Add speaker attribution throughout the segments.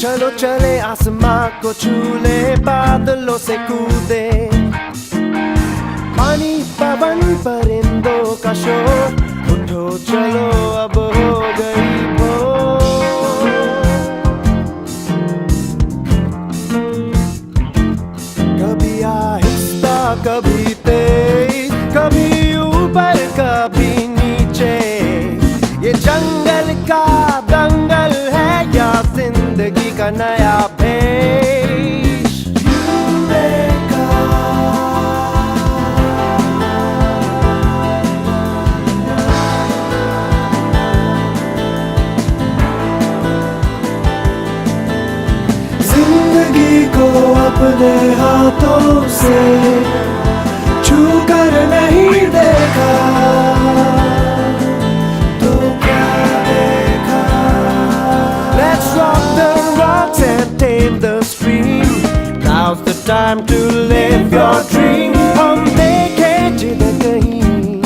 Speaker 1: चलो चले आसमां को छू ले, बादलों से कूदे, पानी पवन परिंदों का शोर, उठो चलो अब हो गई भोर। कभी आहिस्ता कभी तेज, कभी ऊपर कभी नीचे, ये जंगल का दंगल है या जिंदगी का नया भेष। जिंदगी को अपने हाथों से छू कर नहीं देखा तो क्या देखा। Let's rock the rocks and tame the stream. Now's the time to live your dream. हम देखें जिधर कहीं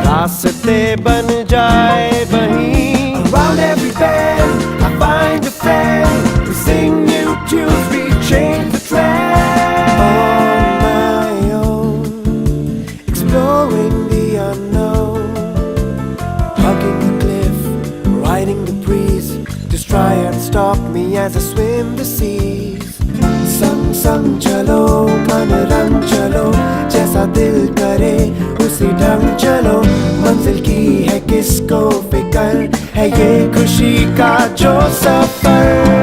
Speaker 1: रास्ते बन जाए वहीं। Around every bend I find a friend. We sing new tunes, we change the trend. On my own, exploring the unknown, hugging the cliff, riding the breeze. Just try and stop me as I swim the seas. संग संग चलो, मन रंग चलो, जैसा दिल करे उसी ढंग चलो। मंजिल की है किसको फिकर, है ये खुशी का जो सफर।